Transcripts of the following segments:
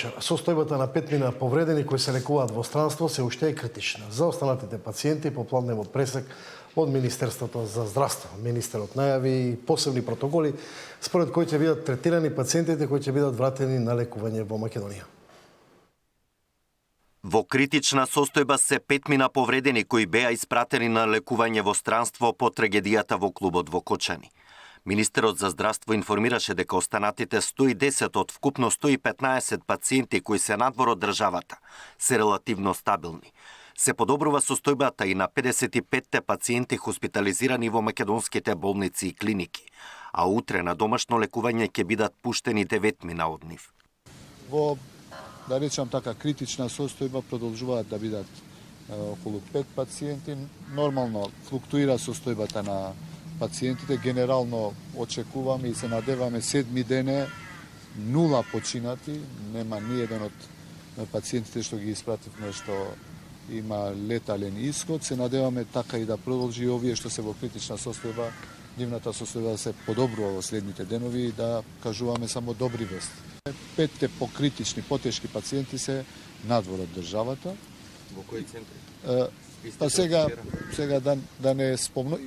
вечер. Состојбата на 5 мина повредени кои се лекуваат во странство се уште е критична. За останатите пациенти попладневот пресек од Министерството за здравство. Министерот најави посебни протоколи според кои ќе бидат третирани пациентите кои ќе бидат вратени на лекување во Македонија. Во критична состојба се 5 мина повредени кои беа испратени на лекување во странство по трагедијата во клубот во Кочани. Министерот за здравство информираше дека останатите 110 од вкупно 115 пациенти кои се надвор од државата се релативно стабилни. Се подобрува состојбата и на 55 пациенти хоспитализирани во македонските болници и клиники, а утре на домашно лекување ќе бидат пуштени 9 мина од нив. Во, да речам така, критична состојба продолжуваат да бидат околу 5 пациенти. Нормално флуктуира состојбата на пациентите. Генерално очекуваме и се надеваме 7 дене 0 починати. Нема ни еден од пациентите што ги испративме што има летален исход. Се надеваме така и да продолжи овие што се во критична состојба, нивната состојба да се подобрува во следните денови и да кажуваме само добри вести. 5 покритични, потешки пациенти се надвор од државата. Во кои центри? Па сега да не спомнам,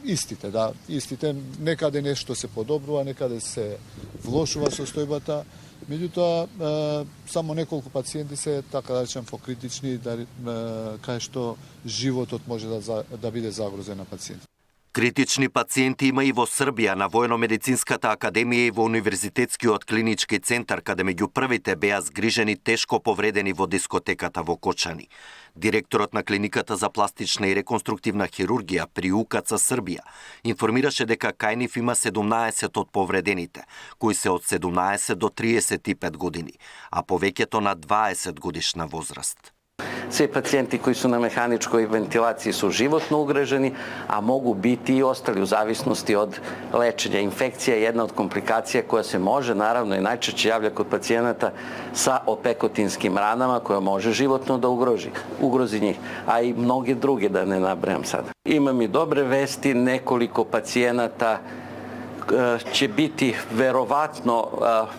истите, да, истите, некаде нешто се подобрува, некаде се влошува состојбата, меѓутоа само неколку пациенти се, така да речем, покритични, кај што животот може да биде загрозен на пациенти. Критични пациенти има и во Србија, на Војно-медицинската академија и во Универзитетскиот клинички центар, каде меѓу првите беа згрижени тешко повредени во дискотеката во Кочани. Директорот на клиниката за пластична и реконструктивна хирургија при УКЦ Србија информираше дека кај нив има 17 од повредените, кои се од 17 до 35 години, а повеќето на 20 годишна возраст. Се пациенти кои су на механичкој вентилација су животно угрожени, а могу бити и остали у зависности од лечење. Инфекција е една од компликација која се може, наравно и најчешće јавља код пациjenata sa опекотинским ранама, која може животно да угрози njih, а и многи други, да не набројам сада. Имам и добре вести, неколико пациjenata ќе бити вероватно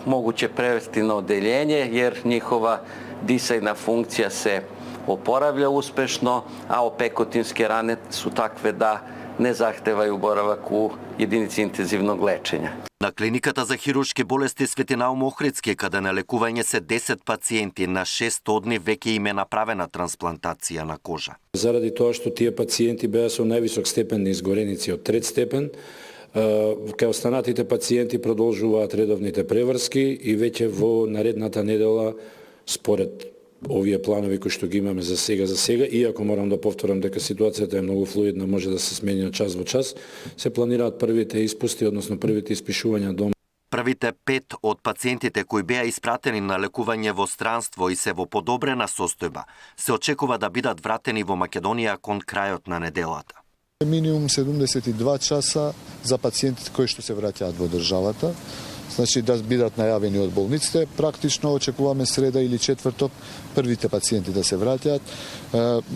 могуќе превести на оделјење, јер njihova дисајна функција се oporavlja успешно, а опекотински ране су такве да не захтевају боравак у единици интензивног лечења. На клиниката за хируршки болести Свети Наум Охридски, каде на лекување се 10 пациенти, на 6 од нив веќе им е направена трансплантација на кожа. Заради тоа што тие пациенти беа со највисок степен на изгореници од трет степен, кај останатите пациенти продолжуваат редовните преврски и веќе во наредната недела, според овие планови кои што ги имаме за сега, иако морам да повторам дека ситуацијата е многу флуидна, може да се смени од час во час, се планираат првите испусти, односно првите испишувања дома. Првите 5 од пациентите кои беа испратени на лекување во странство и се во подобрена состојба, се очекува да бидат вратени во Македонија кон крајот на неделата. Минимум 72 часа за пациентите кои што се враќаат во државата. Значи да бидат најавени од болниците. Практично очекуваме среда или четврток првите пациенти да се враќаат.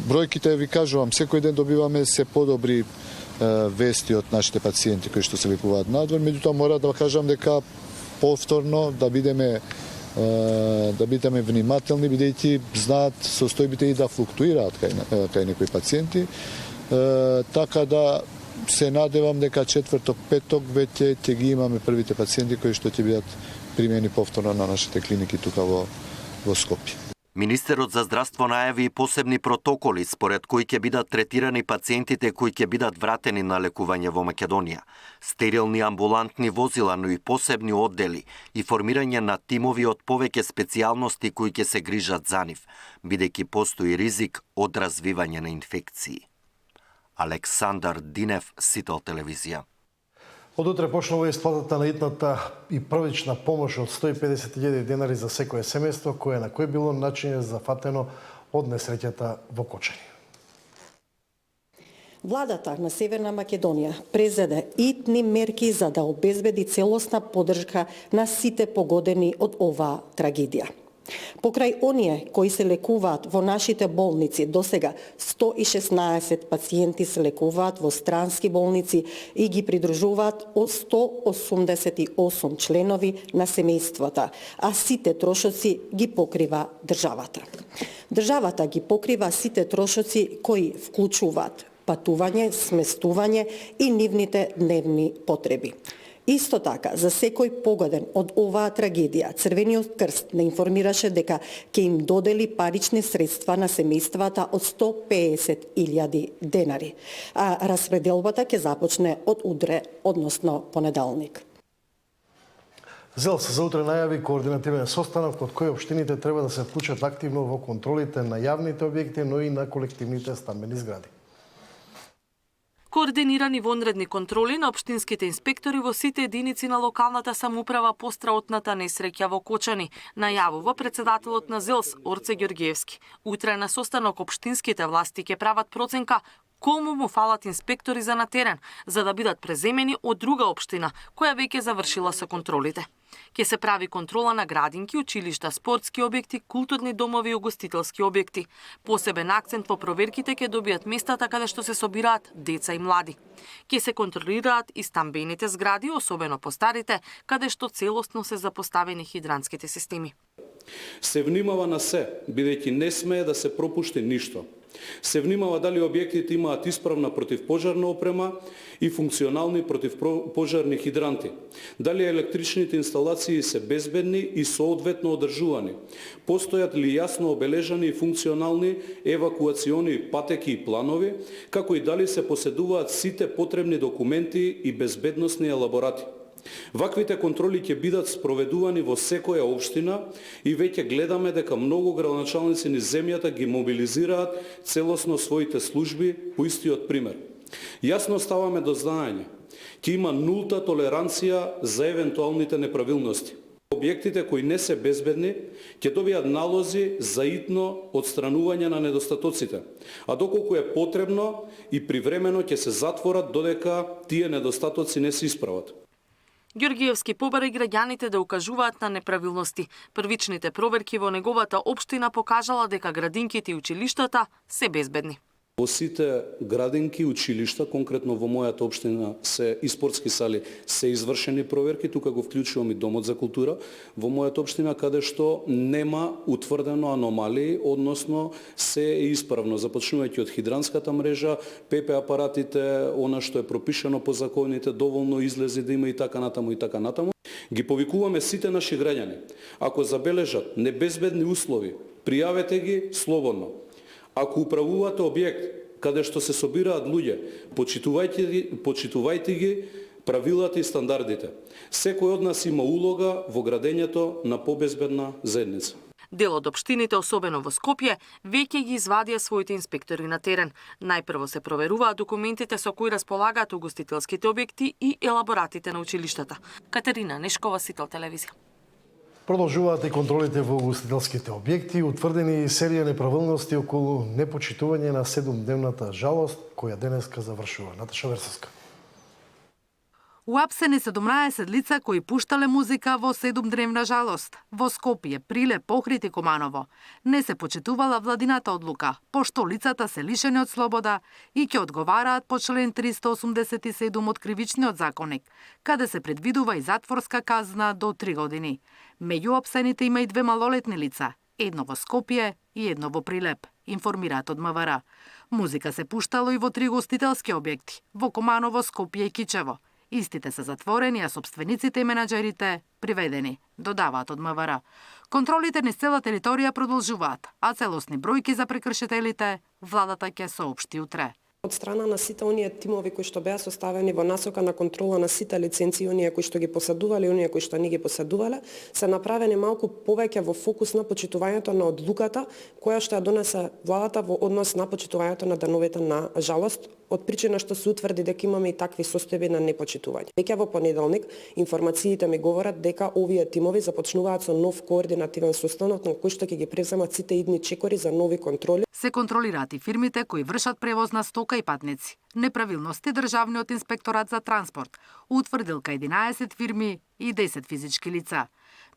Бројките, ви кажувам, секој ден добиваме се подобри вести од нашите пациенти кои што се лекуваат надвор, меѓутоа мора да кажам дека повторно да бидеме внимателни, бидејќи знаат состојбите и да флуктуираат кај некои пациенти. Така да се надевам дека четврток, петок веќе ќе ги имаме првите пациенти кои што ќе бидат примени повторно на нашите клиники тука во Скопје. Министерот за здравство најави и посебни протоколи според кои ќе бидат третирани пациентите кои ќе бидат вратени на лекување во Македонија. Стерилни амбулантни возила, но и посебни оддели и формирање на тимови од повеќе специјалности кои ќе се грижат за нив, бидејќи постои ризик од развивање на инфекции. Александар Динев, Сител телевизија. Од утре почнува исплатата на итната и првична помош од 150.000 денари за секое семејство кое на кој било начине зафатено од несреќата во Кочани. Владата на Северна Македонија презеде итни мерки за да обезбеди целосна поддршка на сите погодени од оваа трагедија. Покрај оние кои се лекуваат во нашите болници, досега 116 пациенти се лекуваат во странски болници и ги придружуваат 188 членови на семејствата, а сите трошоци ги покрива државата. Државата ги покрива сите трошоци кои вклучуваат патување, сместување и нивните дневни потреби. Исто така, за секој погоден од оваа трагедија, Црвениот крст не информираше дека ќе им додели парични средства на семејствата од 150.000 денари. А распределбата ќе започне од утре, односно понеделник. ЗЕЛС за утре најави координативен состанок од кој општините треба да се вклучат активно во контролите на јавните објекти, но и на колективните стамбени згради. Координирани вонредни контроли на општинските инспектори во сите единици на локалната самоуправа по страотната несреќа во Кочани, најавува председателот на ЗЕЛС Орце Ѓорѓиевски. Утре на состанок општинските власти ќе прават проценка кому му фалат инспектори за на терен, за да бидат преземени од друга општина, која веќе завршила со контролите. Ќе се прави контрола на градинки, училишта, спортски објекти, културни домови и угостителски објекти. Посебен акцент во проверките ќе добијат местата каде што се собираат деца и млади. Ќе се контролираат и стамбените згради, особено по старите, каде што целосно се запоставени хидранските системи. Се внимава на се, бидејќи не смее да се пропушти ништо. Се внимава дали објектите имаат исправна противпожарна опрема и функционални противпожарни хидранти, дали електричните инсталации се безбедни и соодветно одржувани, постојат ли јасно обележани и функционални евакуациони патеки и планови, како и дали се поседуваат сите потребни документи и безбедносни елаборати. Ваквите контроли ќе бидат спроведувани во секоја општина и веќе гледаме дека многу градоначалници низ земјата ги мобилизираат целосно своите служби по истиот пример. Јасно ставаме до знаење, ќе има нулта толеранција за евентуалните неправилности. Објектите кои не се безбедни ќе добијат налози за итно отстранување на недостатоците, а доколку е потребно и привремено ќе се затворат додека тие недостатоци не се исправат. Ѓорѓиевски побара и граѓаните да укажуваат на неправилности. Првичните проверки во неговата општина покажала дека градинките и училиштата се безбедни. Во сите градинки, училишта, конкретно во мојата општина се и спортски сали, се извршени проверки, тука го вклучувам и Домот за култура, во мојата општина каде што нема утврдено аномалии, односно се е исправно, започнувајќи од хидранската мрежа, ПП апаратите, она што е пропишано по законите, доволно излези да има и така натаму и така натаму. Ги повикуваме сите наши граѓани. Ако забележат небезбедни услови, пријавете ги слободно. Ако управувате објект каде што се собираат луѓе, почитувајте ги правилата и стандардите. Секој од нас има улога во градењето на побезбедна заедница. Дел од општините, особено во Скопје, веќе ги извадија своите инспектори на терен. Најпрво се проверуваат документите со кои располагаат угостителските објекти и елаборатите на училиштата. Катерина Нешкова, Сител телевизија. Продолжуваат и контролите во угостителските објекти, утврдени серија неправилности околу непочитување на 7-дневната жалост, која денеска завршува. Наташа Версовска. Уапсени 17 лица кои пуштале музика во 7-дневна жалост. Во Скопје, Прилеп, Охрид и Команово не се почитувала владината одлука, пошто лицата се лишени од слобода и ќе одговараат по член 387 од Кривичниот законник, каде се предвидува и затворска казна до 3 години. Меѓу опсените има и 2 малолетни лица, едно во Скопје и едно во Прилеп, информираат од МВР. Музика се пуштало и во 3 гостителски објекти, во Команово, Скопје и Кичево. Истите се затворени, а сопствениците и менаџерите приведени, додаваат од МВР. Контролите низ цела територија продолжуваат, а целосни бројки за прекршителите владата ќе соопшти утре. Од страна на сите оние тимови кои што беа составени во насока на контрола на сите лиценци, оние кои што ги поседувале и оние кои што не ги поседувале, се направени малку повеќе во фокус на почитувањето на одлуката која што ја донесе владата во однос на почитувањето на деновите на жалост, од причина што се утврди дека имаме и такви состојби на непочитување. Веќе во понеделник информациите ми говорат дека овие тимови започнуваат со нов координативен состанок на кој што ќе ги преземат сите идни чекори за нови контроли. Се контролираат и фирмите кои вршат превоз на стока и патници. Неправилности Државниот инспекторат за транспорт утврдил кај 11 фирми и 10 физички лица.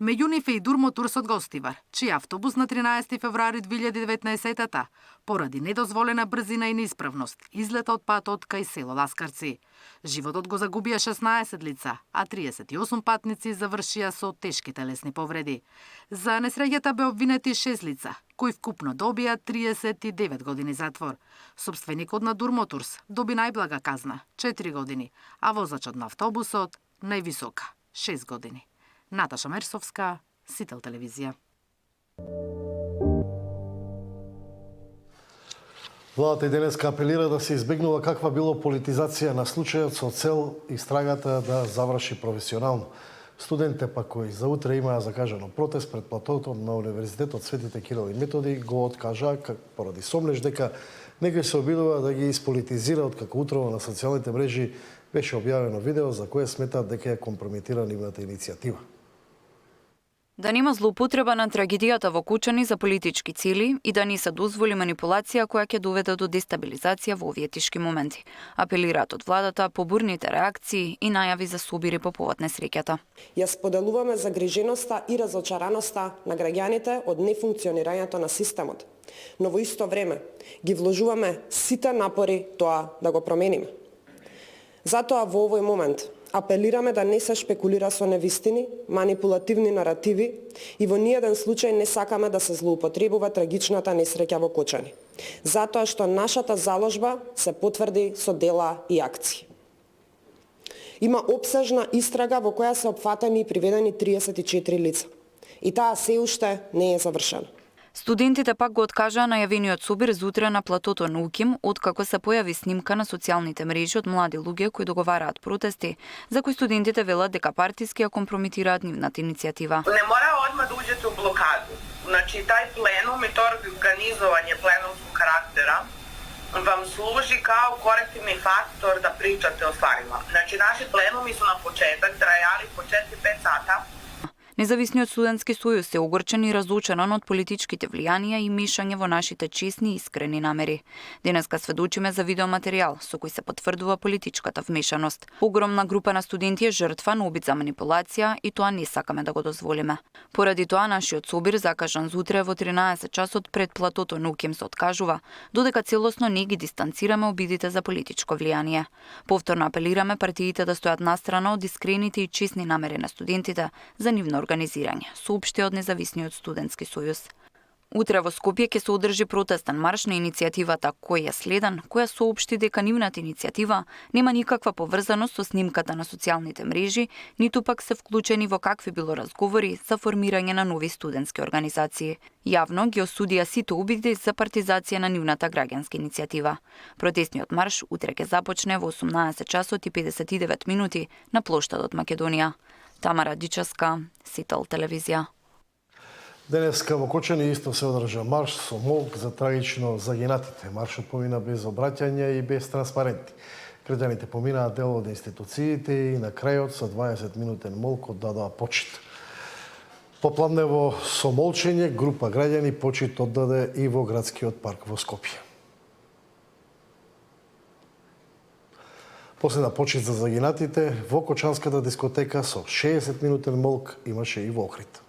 Меѓу нив е и Durmoturs од Гостивар, чиј автобус на 13 февруари 2019 поради недозволена брзина и неисправност излета од патот кај село Ласкарци. Животот го загубија 16 лица, а 38 патници завршија со тешки телесни повреди. За несреќата бе обвинети 6 лица, кои вкупно добија 39 години затвор. Собственикот на Durmoturs доби најблага казна 4 години, а возачот на автобусот највисока 6 години. Наташа Мерсовска, Сител телевизија. Владата и денеска апелира да се избегнува каква било политизација на случајот со цел истрагата да заврши професионално. Студентите пак кои за утре имаа закажано протест пред платото на Универзитетот Светите Кирил и Методи го откажа поради сомнеж дека некој се обидува да ги исполитизира, откако утрово на социјалните мрежи беше објавено видео за кое сметаат дека ја компрометира нивната иницијатива. Да нема злоупотреба на трагедијата во Кучани за политички цели и да не се дозволи манипулација која ќе доведе до дестабилизација во овие тешки моменти. Апелираат од владата по бурните реакции и најави за собири по повод несреќата. Ја споделуваме загриженоста и разочараноста на граѓаните од нефункционирањето на системот, но во исто време ги вложуваме сите напори тоа да го промениме. Затоа во овој момент апелираме да не се шпекулира со невистини, манипулативни наративи и во ниеден случај не сакаме да се злоупотребува трагичната несреќа во Кочани. Затоа што нашата заложба се потврди со дела и акции. Има опсежна истрага во која се опфатени и приведени 34 лица. И таа се уште не е завршена. Студентите пак го откажаа најавениот собир за утре на платото на УКИМ, откако се појави снимка на социјалните мрежи од млади луѓе кои договараат протести, за кои студентите велат дека партиски ја компрометираат нивната иницијатива. Не мора одма да уđете у блокаду. Значи, тај пленум и тоа организовање пленумскog карактера вам служи као корективни фактор да причате о стварима. Значи, наши пленуми су на почеток трајали по 4-5 сата. Независниот студентски сојуз се огорчен и разочаран од политичките влијанија и мешање во нашите честни и искрени намери. Денеска сведочиме за видеоматеријал со кој се потврдува политичката вмешаност. Огромна група на студенти е жртва на обид за манипулација и тоа не сакаме да го дозволиме. Поради тоа нашиот собир закажан за утре во 13 часот пред платото на УКИМ се откажува, додека целосно не ги дистанцираме обидите за политичко влијание. Повторно апелираме партиите да стојат настрана од искрените и честни намери на студентите за нивно организирање, соопшти од Независниот студентски сојуз. Утре во Скопје ќе се одржи протестен марш на иницијативата Кој е следен, која соопшти дека нивната иницијатива нема никаква поврзаност со снимката на социјалните мрежи, ниту пак се вклучени во какви било разговори за формирање на нови студентски организации. Јавно ги осудија сите обиди за партизација на нивната граѓанска иницијатива. Протестниот марш утре ќе започне во 18 часот и 59 минути на плоштадот Македонија. Тамара Дичаска, Сител телевизија. Денеска во Кочани исто се одржа марш со молк за трагично загинатите. Маршот помина без обраќање и без транспаренти. Граѓаните поминаа дел од институциите и на крајот со 20-минутен молк оддадоа почит. Попладнево со молчење група граѓани почит оддаде и во градскиот парк во Скопје. Последна почит за загинатите во Кочанската дискотека со 60-минутен молк имаше и во Охрид.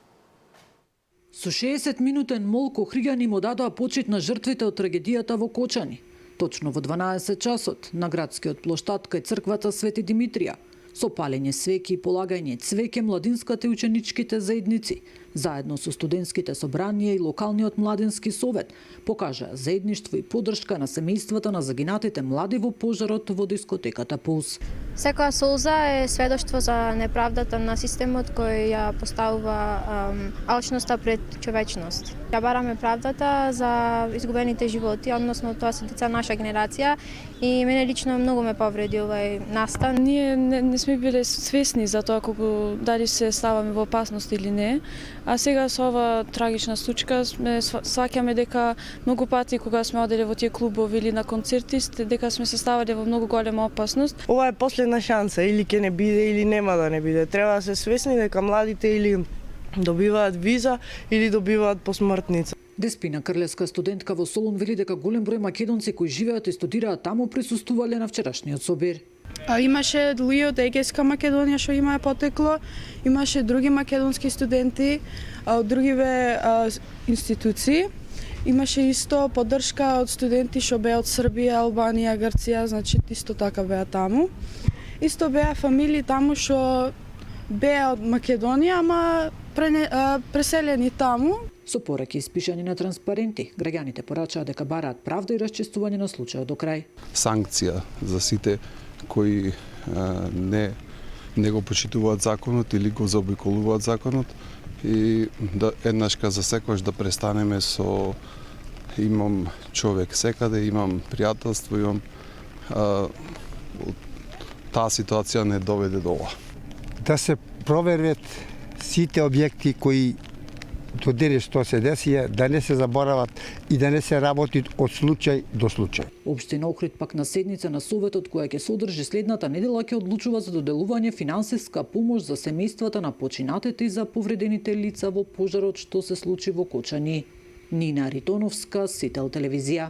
Со 60-минутен молк охриѓани му дадоа почит на жртвите од трагедијата во Кочани. Точно во 12 часот на градскиот плоштад кај црквата Свети Димитрија, со палење свеќи и полагање цвеќе младинската и ученичките заедници, заедно со студентските собранија и локалниот младински совет, покажаа заедништво и поддршка на семејствата на загинатите млади во пожарот во дискотеката Пулс. Секоја солза е сведоштво за неправдата на системот кој ја поставува алчноста пред човечност. Ја бараме правдата за изгубените животи, односно тоа се деца наша генерација и мене лично многу ме повреди овај настан. Ние не сме биле свесни за тоа колку дали се ставаме во опасност или не. А сега со ова трагична случка сваќаме дека многу пати кога сме оделе во тие клубови или на концерти, дека сме се ставале во многу голема опасност. Ова е последна шанса, или ќе не биде или нема да не биде. Треба да се свесни дека младите или добиваат виза или добиваат посмртница. Деспина Крлевска, студентка во Солун, вели дека голем број македонци кои живеат и студираат таму присуствувале на вчерашниот собир. Имаше луѓе од Егејска Македонија што имаа потекло, имаше други македонски студенти од другиве институции. Имаше исто поддршка од студенти што беа од Србија, Албанија, Грција, значи исто така беа таму. Исто беа фамилии таму што беа од Македонија, ама преселени таму. Со пораки испишани на транспаренти, граѓаните порачаа дека бараат правда и расчистување на случајот до крај. Санкција за сите кои не го почитуваат законот или го заобиколуваат законот и да еднашка за секојаш да престанеме со имам човек секаде, имам пријателство, имам таа ситуација не доведе до ова. Да се проверат сите објекти кои до денес што се деси, да не се заборават и да не се работи од случај до случај. Општина Охрид пак на седница на Советот која ќе се одржи следната недела ќе одлучува за доделување финансиска помош за семејствата на починатите и за повредените лица во пожарот што се случи во Кочани. Нина Ритоновска, Сител телевизија.